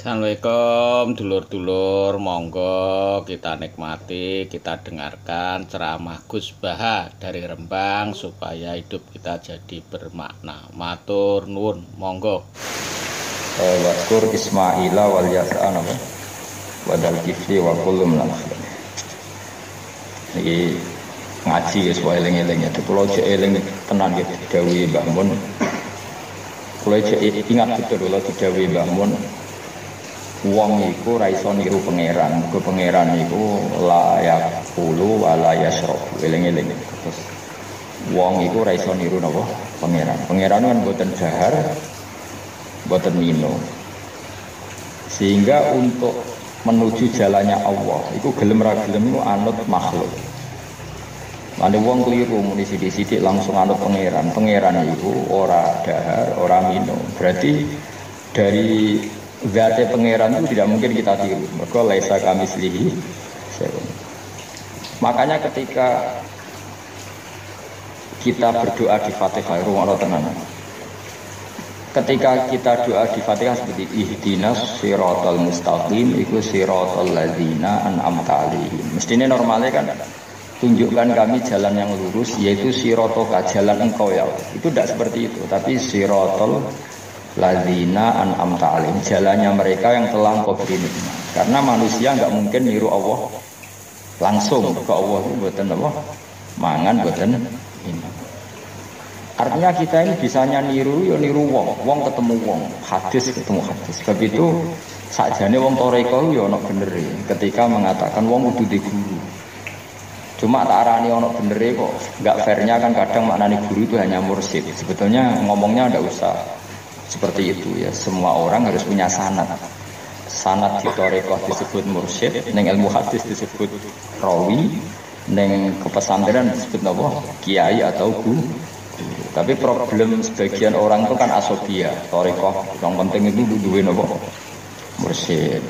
Assalamualaikum dulur-dulur, monggo kita nikmati, kita dengarkan ceramah Gus Baha dari Rembang supaya hidup kita jadi bermakna. Matur nuwun, monggo. Waskur Ismaila wal Yasa'an wadal kifli wa kulum langsung. Ini ngaji ya supaya eling-eling ya. Kalau cek eling tenan ya didawi Mbah Mun. Kalau cek ingat betul kalau didawi Mbah Mun. Wong iku ra iso niru pangeran. Ke pangeran iku la yaqulu wa la yashrab. Eling-eling. Terus wong iku ra iso niru napa? Pangeran. Pangeran kan mboten dahar, mboten minum. Sehingga untuk menuju jalannya Allah, itu gelem ra gelem iku anut makhluk. Mane wong keliru muni sithik-sithik langsung anut pangeran. Pangeran iku ora dahar, ora minum. Berarti dari zat pangeran itu tidak mungkin kita tiru. Mergo laisa kamislihi. Makanya ketika kita berdoa di Fatihah, ruang tenan. Ketika kita doa di Fatihah seperti ihdinas siratal mustaqim, iku siratal ladzina an'amta 'alaihim. Mestinya normalnya kan tunjukkan kami jalan yang lurus, yaitu siratoka, jalan engkau ya Allah. Itu tidak seperti itu, tapi siratal ladzina an'amta 'alaihim, jalannya mereka yang telah engkau beri nikmat. Karena manusia enggak mungkin niru Allah langsung ke Allah, mboten apa? Mangan mboten ini. Artinya kita ini bisanya niru, ya niru wong ketemu wong, hadis ketemu hadis. Sebab itu sakjane wong toreko ya ana bener ketika mengatakan wong kudu di guru. Cuma tak arani ana bener kok. Enggak fairnya kan kadang maknane guru itu hanya mursyid. Sebetulnya ngomongnya enggak usah seperti itu ya. Semua orang harus punya sanad. Sanad di toreko disebut mursyid, ning ilmu hadis disebut rawi, ning kepesantren disebut napa? Kiai atau guru. Tapi problem sebagian orang itu kan asobia, torikoh. Yang penting itu duwe nopo mursyid.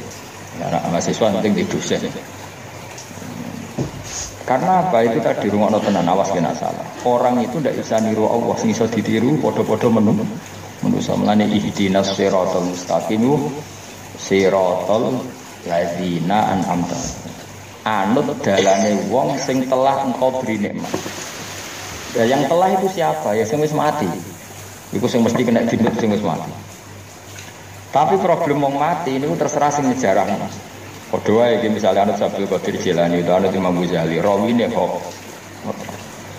Anak mahasiswa penting di dosen. Karena apa itu tadi rungokno tenan awas kena salah. Orang itu tidak bisa niru Allah, sing iso ditiru padha-padha manusa melane ihdinas siratal mustaqim siratal ladzina an'amta. Anut dalane wong sing telah engkau beri nikmat. Ya, yang telah itu siapa? Ya sing wis mati. Iku sing mesti kena dinut sing wis mati. Tapi problem wong mati ini terserah sing ngejarah. Padha wae iki misale anut Abdul Qadir Jilani itu anut Imam Ghazali, rawine kok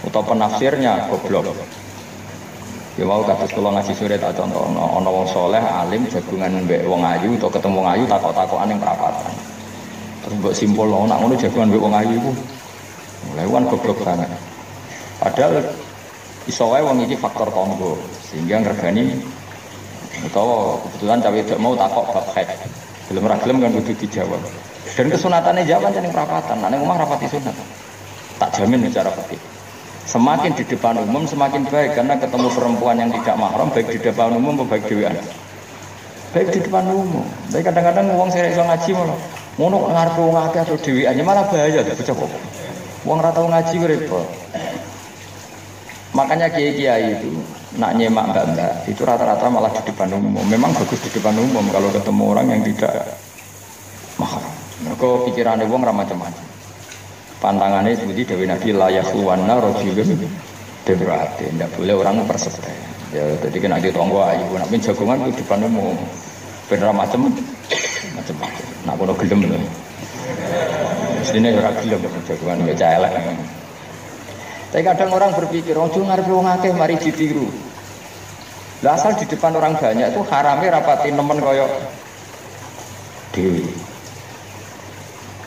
utawa penafsirnya goblok. Ya mau kados kula ngaji sore tak contohno ana wong saleh alim jagungan mbek wong ayu utawa ketemu wong ayu takok-takokan ning perapatan. Terus mbok simpulno nek ngono jagungan mbek wong ayu iku mulai wan goblok banget. Padahal iso wae wong iki faktor tangga sehingga ngregani utawa kebetulan cawe tidak mau takok bab haid. Belum ra gelem kan kudu dijawab. Dan kesunatane jawab ning perapatan, nek omah rapati sunat. Tak jamin secara fikih. Semakin di depan umum semakin baik karena ketemu perempuan yang tidak mahram baik di depan umum maupun baik dhewean. Baik di depan umum. Tapi kadang-kadang wong sing iso ngaji malah ngono ngarep wong akeh atau dhewean malah bahaya bocah kok. Wong ra tau ngaji ku repot. Makanya kiai-kiai itu nak nyemak mbak-mbak itu rata-rata malah di depan umum. Memang bagus di depan umum kalau ketemu orang yang tidak mahal. Mereka pikirannya wong ra macam-macam. Pantangannya seperti Dewi Nabi layak luwana rojulun demokrati. Tidak boleh orang mempersetai. Ya, jadi kena ditonggo ayu. Nak pun jagungan itu di depan umum. Bener macam-macam. Nak kono gelem lho. Sini ora gelem jagungan ya celek. Tapi kadang orang berpikir, ojo ngarep wong akeh mari ditiru. Lah asal di depan orang banyak itu harame rapati nemen kaya dhewe.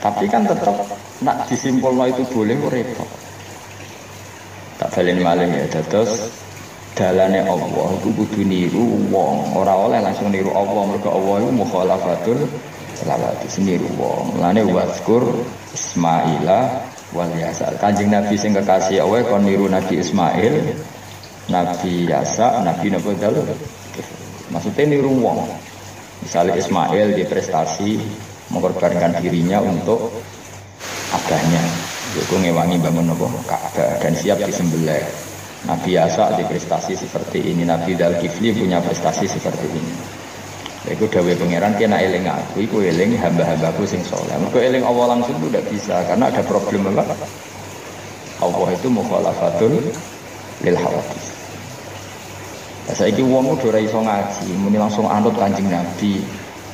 Tapi kan tetap nak disimpulno itu boleh repot. Tak balen malih ya dados dalane Allah itu kudu niru wong, ora oleh langsung niru Allah mergo Allah iku mukhalafatul salawati niru wong. Lane waskur Ismaila wal Yasa. Kanjeng Nabi sing kekasih Allah kon niru Nabi Ismail, Nabi Yasa, Nabi Nabal. Maksudnya niru wong. Misalnya Ismail di prestasi mengorbankan dirinya untuk aganya, yaitu ngewangi bangun Ka'bah dan siap disembelih. Nabi Yasa di prestasi seperti ini, Nabi Dzulkifli punya prestasi seperti ini. Iku dawuh pangeran kena eling aku, iku eling hamba-hambaku sing saleh. Mergo eling Allah langsung itu tidak bisa karena ada problem apa? Allah itu mukhalafatul lil hawadits. Saiki wong udah ora iso ngaji, muni langsung anut Kanjeng Nabi.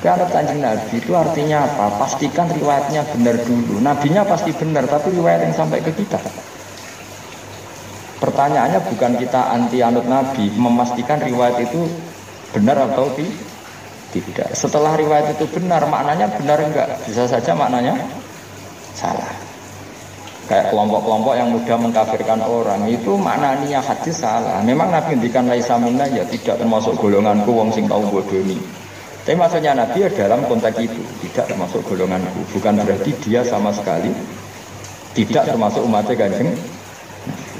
Anut Kanjeng Nabi itu artinya apa? Pastikan riwayatnya benar dulu. Nabinya pasti benar, tapi riwayat yang sampai ke kita. Pertanyaannya bukan kita anti anut Nabi, memastikan riwayat itu benar atau tidak. Setelah riwayat itu benar, maknanya benar enggak? Bisa saja maknanya salah. Kayak kelompok-kelompok yang mudah mengkafirkan orang itu maknanya hadis salah. Memang Nabi ngendikan laisa minna ya tidak termasuk golonganku wong sing tau bodoni. Tapi maksudnya Nabi ya dalam konteks itu tidak termasuk golonganku. Bukan berarti dia sama sekali tidak termasuk umatnya Kanjeng.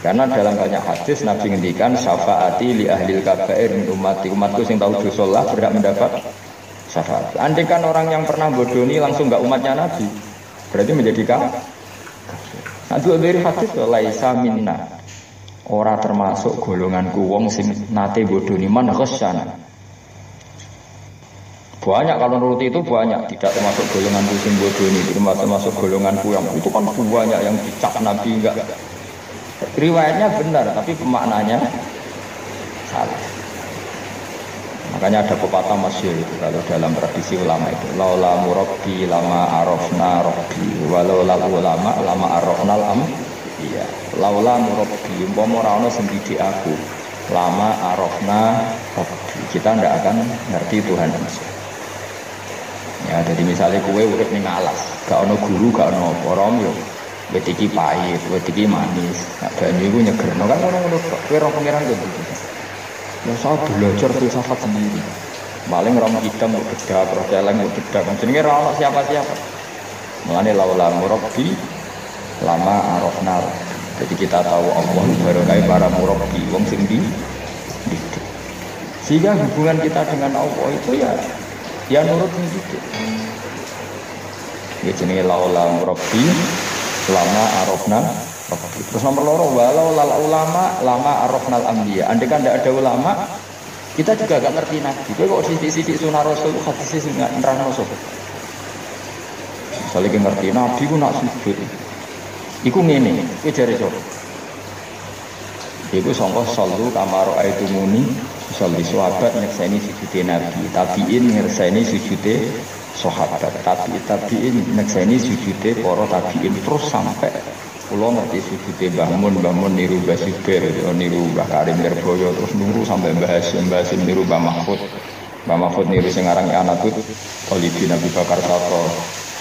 Karena dalam banyak hadis Nabi ngendikan syafaati li ahlil kabair min ummati, umatku sing tahu dosa lah berhak mendapat syafaat. Andai kan orang yang pernah bodoni langsung enggak umatnya Nabi, berarti menjadi kafir. Nah, dua dari hadis laisa minna. Ora termasuk golonganku wong sing nate bodoni man ghasyana. Banyak kalau nuruti itu banyak, tidak termasuk golonganku sing bodoni, itu termasuk golonganku yang itu kan banyak yang dicap Nabi enggak. Riwayatnya benar tapi pemaknanya salah. Makanya ada pepatah masyhur itu kalau dalam tradisi ulama itu laula murabbi lama arafna rabbi walau lal ulama lama arafnal am. Iya, laula murabbi umpama ora ana sing didik aku lama arafna rabbi kita ndak akan ngerti Tuhan manusia. Ya, jadi misalnya kowe urip ning alas, gak ana guru, gak ana apa yo wit iki pahit, wit iki manis. Nek banyu iku nyegerno kan ngono-ngono kowe ora pengiran gitu. Ya saya belajar filsafat sendiri. Paling rom hitam mau bedak, roh celeng mau bedak. Jenenge ora ono siapa-siapa. Mulane laula murabbi lama arafna. Jadi kita tahu Allah barokah para murabbi wong sing didik. Sehingga hubungan kita dengan Allah itu ya nurut gitu. Ya jenenge laula murabbi lama arafna. Terus nomor loro walau lal ulama lama arafnal anbiya. Andai kan tidak ada ulama, kita juga gak ngerti Nabi. Kowe kok sithik-sithik sunah Rasul hadis sing nerangno Rasul. Misalnya kita ngerti Nabi ku nak sujud. Iku ngene, kowe jare sapa? Iku sangka sallu kamaro aitumuni, salli sahabat nyekseni sujude Nabi, tabiin nyekseni sujude sahabat, tabiin nyekseni sujude para tabiin terus sampai kula ngerti sujude Mbah Mun niru Mbah Sibir, niru Mbah Karim Nirboyo terus nuru sampai Mbah Hasim niru Mbah Mahfud. Mbah Mahfud niru sing aran Anatut, Khalidin Nabi Bakar Sato,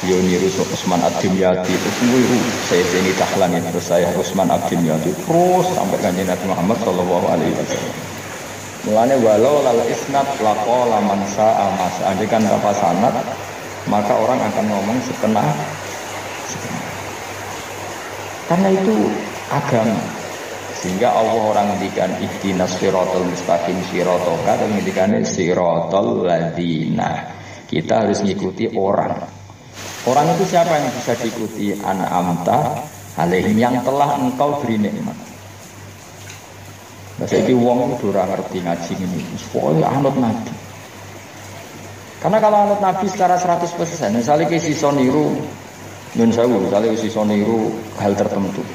yo niru Utsman Ad-Dimyati terus niru saya ini Dahlan terus saya Utsman Ad-Dimyati terus sampai kanjeng Nabi Muhammad sallallahu alaihi wasallam. Mulane walau lal isnad laqala man sa'a mas. Andikan apa sanad maka orang akan ngomong setengah. Karena itu agama. Sehingga Allah orang ngendikan ihdinas siratal mustaqim siratoka dan ngendikan siratal ladzina. Kita harus mengikuti orang. Orang itu siapa yang bisa diikuti? An'amta alaihim, yang telah engkau beri nikmat. Nah, jadi wong itu ora ngerti ngaji ini. Pokoknya anut Nabi. Karena kalau anut Nabi secara 100%, misalnya sisa niru Nun sewu, misalnya sisa niru hal tertentu.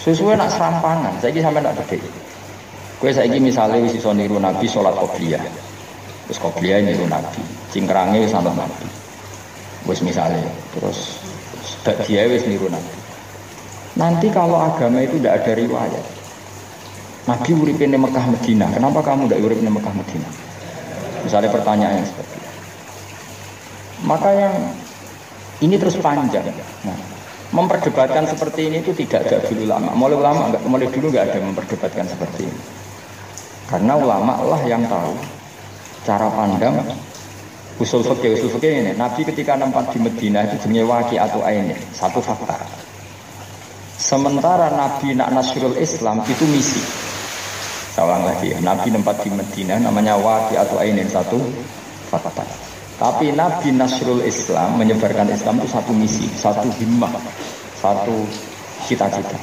Sesuai nak serampangan, saiki sampe nak bedhe. Kowe saiki misale sisa niru Nabi salat qobliyah. Terus qobliyah niru Nabi, cingkrange wis anut Nabi. Wis misale, terus dia wis niru Nabi. Nanti kalau agama itu tidak ada riwayat. Nabi uripin di Mekah Madinah, kenapa kamu tidak uripin di Mekah Madinah? Misalnya pertanyaan yang seperti itu. Maka yang ini terus panjang. Nah, memperdebatkan seperti ini itu tidak ada dulu lama. Mulai dulu nggak ada memperdebatkan seperti ini. Karena ulama lah yang tahu cara pandang usul fikih ini. Nabi ketika nempat di Madinah itu jenenge waqi'atu ainin, satu fakta. Sementara Nabi nak nasrul Islam itu misi. Saya ulang lagi ya, Nabi nempat di Madinah namanya waqi'atu ainin, satu fakta. Tapi Nabi nasrul Islam, menyebarkan Islam itu satu misi, satu himmah, satu cita-cita.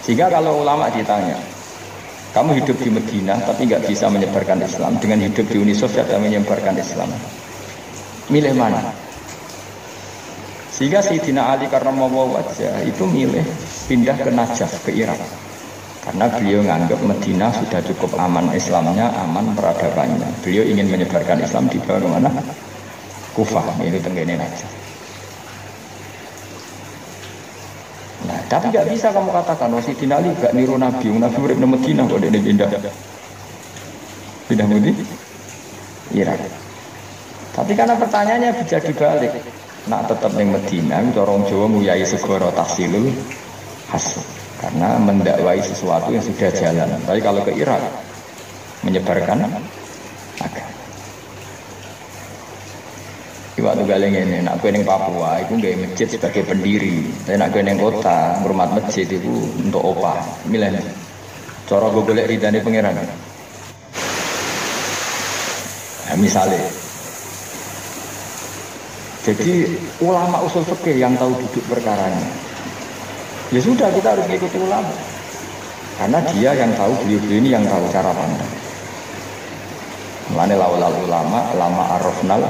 Sehingga kalau ulama ditanya, Kamu hidup di Madinah tapi nggak bisa menyebarkan Islam. Dengan hidup di Uni Soviet yang menyebarkan Islam. Milih mana? Sehingga Sayyidina Ali karena mau wajah itu milih pindah ke Najaf, ke Irak. Karena beliau menganggap Madinah sudah cukup aman Islamnya, aman peradabannya. Beliau ingin menyebarkan Islam di bawah mana? Kufah, ini tenggene Najaf. Nah, tapi nggak bisa kamu katakan Sayyidina Ali gak niru Nabi. Nabi urip di Madinah kok dia pindah. Pindah Madinah? Irak. Tapi karena pertanyaannya bisa dibalik. Nak tetap di Madinah, orang Jawa nguyai segoro tahsilul hasil. Karena mendakwai sesuatu yang sudah jalan. Tapi kalau ke Irak menyebarkan agama. Waktu galeng ini, nak gue neng Papua, itu gak masjid sebagai pendiri. Tapi nak gue neng kota, hormat masjid itu untuk opah. Milih, cara gue boleh ridani pangeran. Nah, misalnya, jadi ulama usul fikih yang tahu duduk perkaranya. Ya sudah, kita harus mengikuti ulama. Karena dia yang tahu, beliau-beliau ini yang tahu cara pandang. Mulane laulal ulama, lama arrofnal.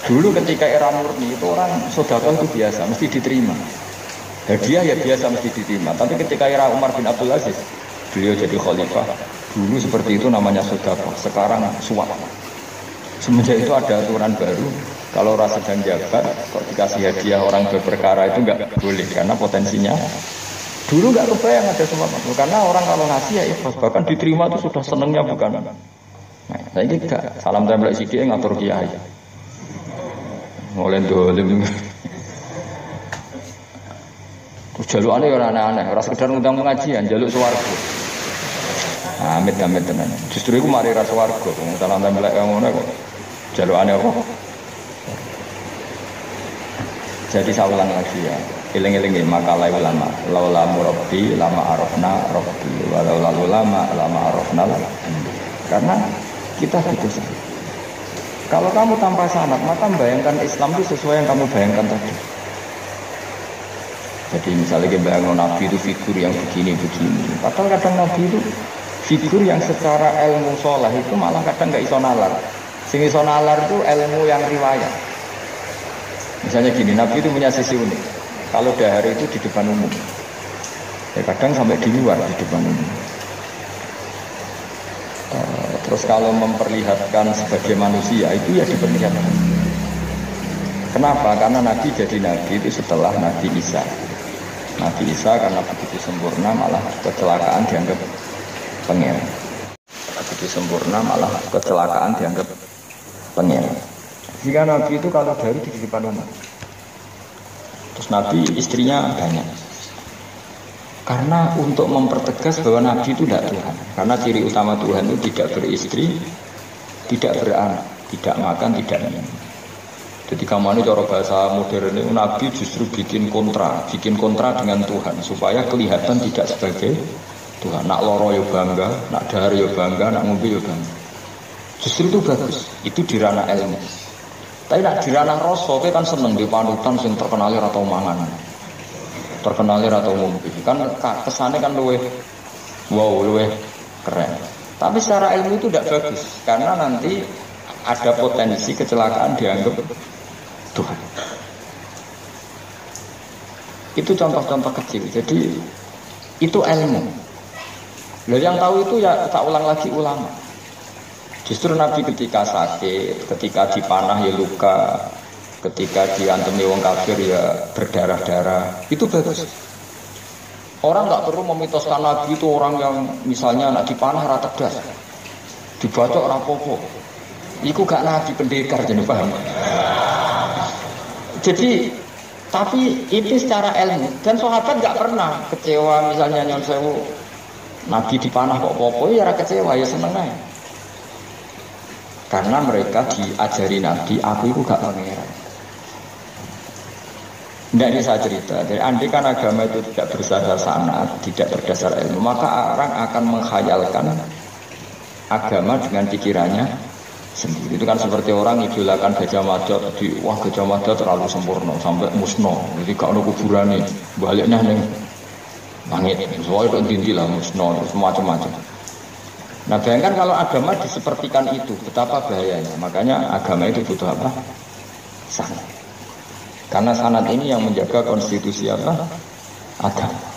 Dulu ketika era murni itu orang sedekah itu biasa, mesti diterima. Hadiah ya biasa mesti diterima. Tapi ketika era Umar bin Abdul Aziz, beliau jadi khalifah. Dulu seperti itu namanya sedekah. Sekarang suap. Semenjak itu ada aturan baru. Kalau orang sedang jabat, kok dikasih hadiah orang berperkara itu nggak boleh karena potensinya. Dulu nggak kebayang ada suap. Karena orang kalau ngasih ya ikhlas, bahkan diterima itu sudah senengnya bukan. Nah ini gak salam tempel sidik ngatur kiai. Mulai dolim. Jalukane ora aneh-aneh, ora sekedar ngundang pengajian, jaluk swarga. Amit-amit tenan. Justru iku mari ra swarga, wong salam tempel ngono kok. Jalukane apa? Jadi saya ulang lagi ya. Eling-eling makalah ulama. Laula murabbi lama arafna rabbi walau ulama lama arafna. Karena kita gitu saja. Kalau kamu tanpa sanad, maka bayangkan Islam itu sesuai yang kamu bayangkan tadi. Jadi misalnya kita bayangkan Nabi itu figur yang begini-begini. Padahal kadang Nabi itu figur yang secara ilmu sholah itu malah kadang nggak iso nalar. Sing iso nalar itu ilmu yang riwayat. Misalnya gini, Nabi itu punya sisi unik. Kalau dahar itu di depan umum. Ya kadang sampai di luar di depan umum. Terus kalau memperlihatkan sebagai manusia itu ya diperlihatkan. Kenapa? Karena Nabi jadi Nabi itu setelah Nabi Isa. Nabi Isa karena begitu sempurna malah kecelakaan dianggap pengen. Begitu sempurna malah kecelakaan dianggap pengen. Jika Nabi itu kalau dari di depan umum. Terus Nabi istrinya banyak. Karena untuk mempertegas bahwa Nabi itu tidak Tuhan. Karena ciri utama Tuhan itu tidak beristri, tidak beranak, tidak makan, tidak minum. Jadi kamu ini cara bahasa modern itu Nabi justru bikin kontra dengan Tuhan supaya kelihatan tidak sebagai Tuhan. Nak loro ya bangga, nak dahar ya bangga, nak ngombe ya bangga. Justru itu bagus. Itu di ranah ilmu. Tapi nak di ranah rasa kan seneng di panutan yang terkenal atau mangan. Terkenalir atau ngombe kan kesannya kan luweh keren. Tapi secara ilmu itu tidak bagus karena nanti ada potensi kecelakaan dianggap Tuhan. Itu contoh-contoh kecil. Jadi itu ilmu. Nah, yang tahu itu ya tak ulang lagi ulama. Justru Nabi ketika sakit, ketika dipanah ya luka, ketika diantemi wong kafir ya berdarah-darah, itu bagus. Orang nggak perlu memitoskan Nabi itu orang yang misalnya nak dipanah rata das, dibacok rapopo. Iku gak Nabi pendekar jadi paham. Jadi tapi itu secara ilmu dan sahabat nggak pernah kecewa misalnya nyon sewu Nabi dipanah kok popo ya ora kecewa ya seneng aja. Karena mereka diajari Nabi aku itu gak pangeran. Tidak ini saya cerita. Jadi andai kan agama itu tidak berdasar sanad, tidak berdasar ilmu, maka orang akan menghayalkan agama dengan pikirannya sendiri. Itu kan seperti orang idolakan Gajah Mada, di wah Gajah Mada terlalu sempurna sampai musnah. Jadi kalau kuburan nih baliknya nih langit, soalnya itu dinti lah, musno, semacam-macam. Nah bayangkan kalau agama disepertikan itu, betapa bahayanya. Makanya agama itu butuh apa? Sanad. Karena sanad ini yang menjaga konstitusi apa? Agama.